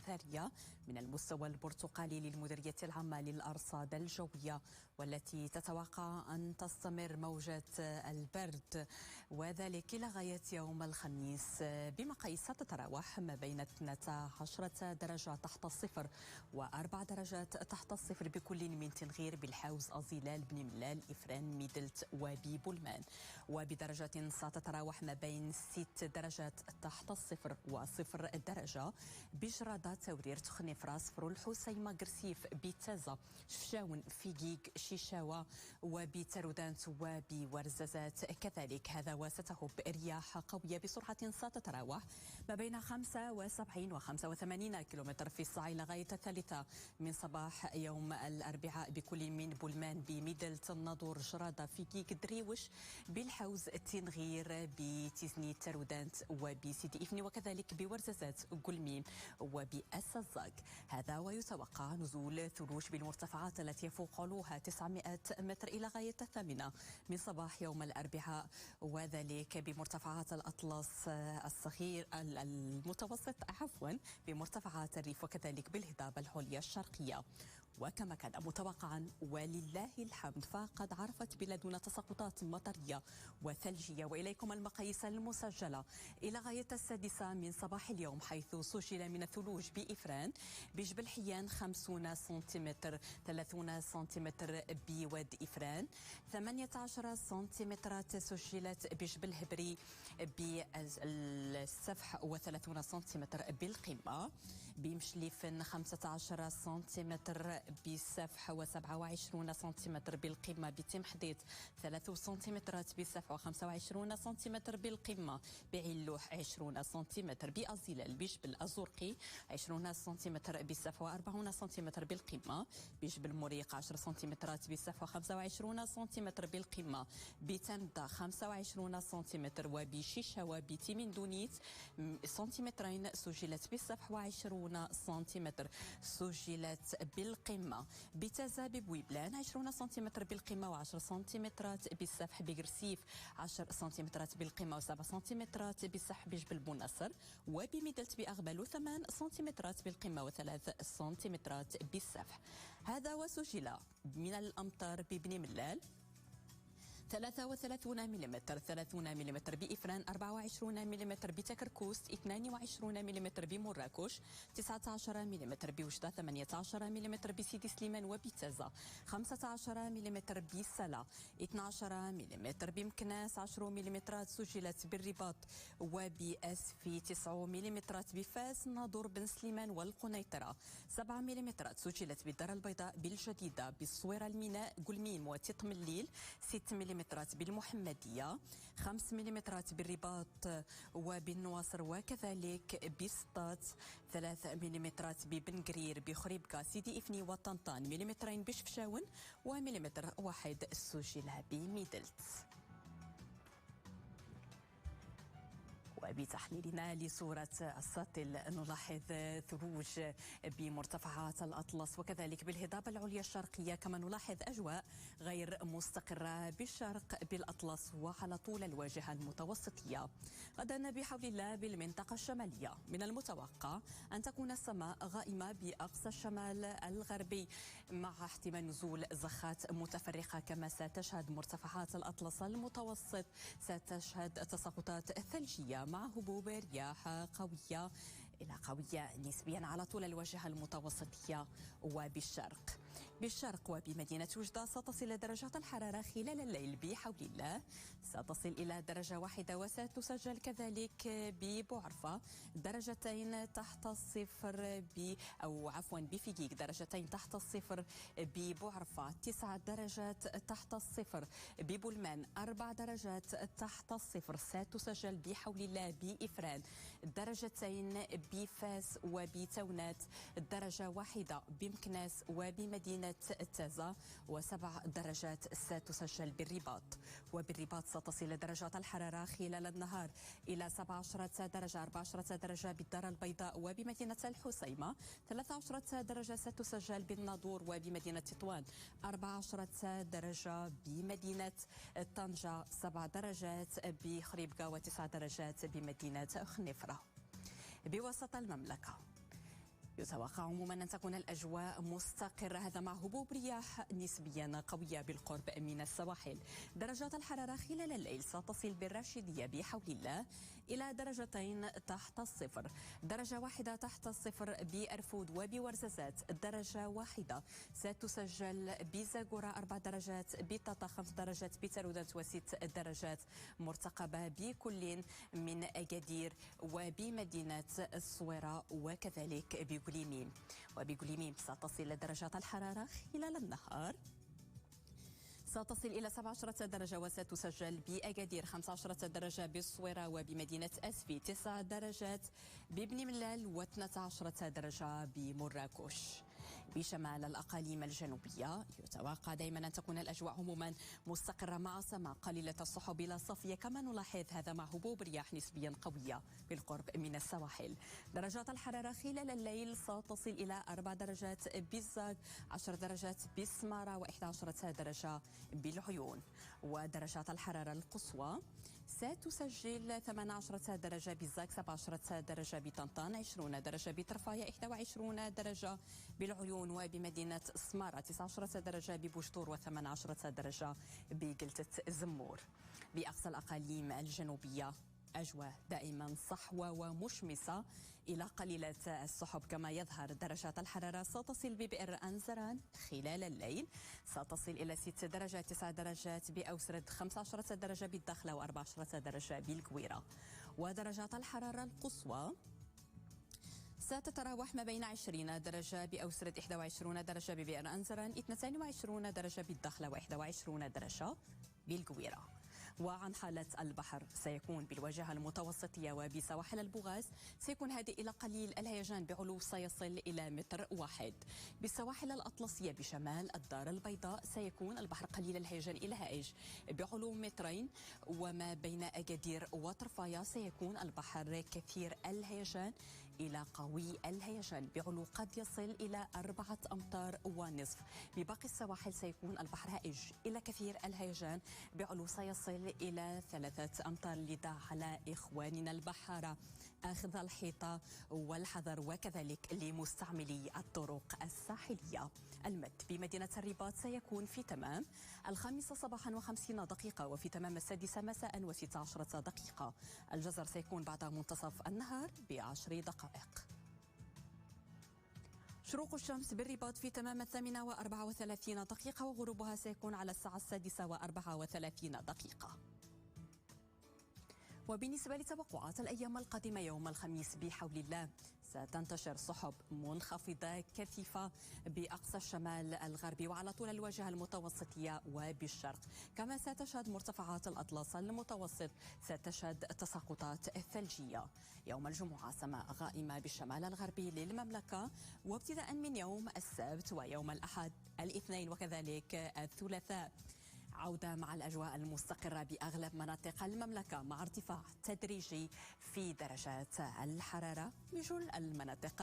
إنذارية من المستوى البرتقالي للمديرية العامة للأرصاد الجوية، والتي تتوقع أن تستمر موجة البرد وذلك إلى غاية يوم الخميس بمقاييس تتراوح ما بين 12 درجة تحت الصفر و4 درجات تحت الصفر بكل من تنغير، بالحوز، أزيلال، بن ملال، إفران، ميدلت وببولمان، وبدرجة ستتراوح ما بين 6 درجات تحت الصفر و0 درجة بجرادة، تورير، تخنيف، راس، فرول، حسيمة، قرسيف، بيتازا، شفشاون، فيقيق، شيشاوة وبترودانت وبورزازات كذلك. هذا وستهب رياح قوية بسرعة ستتراوح ما بين 75 و 85 كيلومتر في الساعة إلى غاية الثالثة من صباح يوم الأربعاء بكل من بولمان، بميدلت، الناظور، جرادة، فيقيق، دريوش، بالحوز، تنغير، بتزني، ترودانت وبسيدي إفني، وكذلك بورزازات، قلميم وبأسزاق. هذا ويتوقع نزول ثلوج بالمرتفعات التي يفوق علوها 900 متر إلى غاية الثامنة من صباح يوم الأربعاء، وذلك بمرتفعات الأطلس الصغير المتوسط بمرتفعات الريف، وكذلك بالهضاب العليا الشرقية. وكما كان متوقعا ولله الحمد فقد عرفت بلادنا تساقطات مطرية وثلجية. وإليكم المقاييس المسجلة إلى غاية السادسة من صباح اليوم، حيث سجل من الثلوج بإفران بجبل حيان 50 سنتيمتر، 30 سنتيمتر بواد إفران، 18 سنتيمترات سجلت بجبل هبري بالسفح و30 سنتيمتر بالقمة، بمشليف 15 سنتيمتر بالسفح و27 سنتيمتر بالقمة، بتمحديت 3 سنتيمترات بالسفح و25 سنتيمتر بالقمة، بعلوح 20 سنتيمتر، بأزيلال بجبل أزورقي 20 سنتيمتر بالسفح و40 سنتيمتر بالقمة، بجبل مريق 10 سنتيمترات بالسفح و25 سنتيمتر بالقمة، بتندة 25 سنتيمتر، وبشيشة وبتيمندونيت سنتيمترين سجلت بالسفح و20 سنتيمتر سجلت بالقمة، بتازا ببويبلان 20 سنتيمتر بالقمة و10 سنتيمترات بالسفح، بقرسيف 10 سنتيمترات بالقمة و7 سنتيمترات بالسفح بجبل بونصر، وبميدلت بأغبال 8 سنتيمترات بالقمة و3 سنتيمترات بالسفح. هذا وسجل من الأمطار ببن ملال 33 ملم، 30 ملم بإفران، 24 ملم بتكركوست، 22 ملم بمراكش، 19 ملم بوجدة، 18 ملم بسيدي سليمان وبتازا، 15 ملم بسلا، 12 ملم بمكناس، 10 ملم سجلت بالرباط وبأسفي، 9 ملم بفاس، ناظور، بن سليمان والقنيطرة، 7 ملم سجلت بالدار البيضاء، بالجديدة، بالصويرة، الميناء، قلميم وتطمليل، 6 ملم بالمحمدية، 5 ملم بالرباط وبالنواصر، وكذلك بسطات، 3 ملم ببن قرير، بخريبكا، سيدي إفني وطنطان، مليمترين بشفشاون، ومليمتر واحد سجل بميدلت. وبتحليلنا لصورة الساطل نلاحظ ثلوج بمرتفعات الأطلس وكذلك بالهضاب العليا الشرقية، كما نلاحظ أجواء غير مستقرة بالشرق بالأطلس وعلى طول الواجهة المتوسطية. غدا بحول الله بالمنطقة الشمالية من المتوقع أن تكون السماء غائمة بأقصى الشمال الغربي مع احتمال نزول زخات متفرقة، كما ستشهد مرتفعات الأطلس المتوسط ستشهد تساقطات ثلجية مع هبوب رياح قوية إلى قوية نسبيا على طول الواجهة المتوسطية وبالشرق. بالشرق وبمدينة وجدة ستصل درجات الحرارة خلال الليل بحول الله، ستصل إلى درجة 1، وستسجل كذلك ببوعرفة درجتين تحت الصفر بفيقيق درجتين تحت الصفر، ببوعرفة 9 درجات تحت الصفر، ببولمان 4 درجات تحت الصفر، ستسجل بحول الله بإفران درجتين، بفاس وبتونات درجة 1، بمكناس وبمدينة تازا، و7 درجات ستسجل بالرباط. وبالرباط ستصل درجات الحرارة خلال النهار إلى 17 درجة، 14 درجة بالدار البيضاء وبمدينة الحسيمة، 13 درجة ستسجل بالناظور وبمدينة تطوان، 14 درجة بمدينة طنجة، 7 درجات بخريبكا، و9 درجات بمدينة خنيفرة. بوسط المملكة يتوقع عموما أن تكون الأجواء مستقرة، هذا مع هبوب رياح نسبيا قوية بالقرب من السواحل. درجات الحرارة خلال الليل ستصل بالراشدية بحول الله إلى درجتين تحت الصفر، درجة واحدة تحت الصفر بأرفود وبورزازات، درجة واحدة ستسجل بزاغورة، 4 درجات بطاطا، 5 درجات بترودات، و6 درجات مرتقبة بكل من أكادير وبمدينة الصويرة وكذلك بقليميم. وبقليميم ستصل درجات الحرارة خلال النهار ستصل إلى 17 درجة وستسجل بأكادير، 15 درجة بالصويرة وبمدينة أسفي، 9 درجات ببني ملال، و12 درجة بمراكش. بشمال الأقاليم الجنوبية يتوقع دائما أن تكون الأجواء عموما مستقرة مع سماء قليلة السحب إلى صافية، كما نلاحظ هذا مع هبوب رياح نسبيا قوية بالقرب من السواحل. درجات الحرارة خلال الليل ستصل إلى 4 درجات بالزاق، 10 درجات بالسمارة، و11 درجة بالعيون. ودرجات الحرارة القصوى ستسجل 18 درجة بالزاك، 17 درجة بطنطان، 20 درجة بطرفاية، 21 درجة بالعيون وبمدينة سمارة، 19 درجة ببوشتور، و18 درجة بجلتة زمور. بأقصى الأقاليم الجنوبية أجواء دائما صحوة ومشمسة إلى قليلة السحب، كما يظهر درجات الحرارة ستصل ببئر أنزران خلال الليل ستصل إلى 6 درجات، 9 درجات بأوسرد، 15 درجة بالدخلة، و14 درجة بالكويرة. ودرجات الحرارة القصوى ستتراوح ما بين 20 درجة بأوسرد، 21 درجة ببئر أنزران، 22 درجة بالدخلة، و21 درجة بالكويرة. وعن حالة البحر سيكون بالواجهة المتوسطية وبسواحل البوغاز سيكون هادئ إلى قليل الهيجان بعلو سيصل إلى 1 متر. بالسواحل الأطلسية بشمال الدار البيضاء سيكون البحر قليل الهيجان إلى هائج بعلو 2 متر، وما بين أكادير وطرفايا سيكون البحر كثير الهيجان إلى قوي الهيجان بعلو قد يصل إلى 4 أمتار ونصف. بباقي السواحل سيكون البحر هائج إلى كثير الهيجان بعلو سيصل إلى 3 أمتار. لذا على إخواننا البحارة أخذ الحيطة والحذر، وكذلك لمستعملي الطرق الساحلية. المد بمدينة الرباط سيكون في تمام 5 صباحا و50 دقيقة، وفي تمام 6 مساء و16 دقيقة. الجزر سيكون بعد منتصف النهار ب10 دقائق. شروق الشمس بالرباط في تمام 8 و34 دقيقة، وغروبها سيكون على الساعة 6 و34 دقيقة. وبالنسبة لتوقعات الأيام القادمة يوم الخميس بحول الله ستنتشر سحب منخفضة كثيفة بأقصى الشمال الغربي وعلى طول الواجهة المتوسطية وبالشرق، كما ستشهد مرتفعات الأطلس المتوسط ستشهد تساقطات ثلجية. يوم الجمعة سماء غائمة بالشمال الغربي للمملكة، وابتداء من يوم السبت ويوم الأحد، الاثنين وكذلك الثلاثاء عودة مع الأجواء المستقرة بأغلب مناطق المملكة، مع ارتفاع تدريجي في درجات الحرارة بجل المناطق.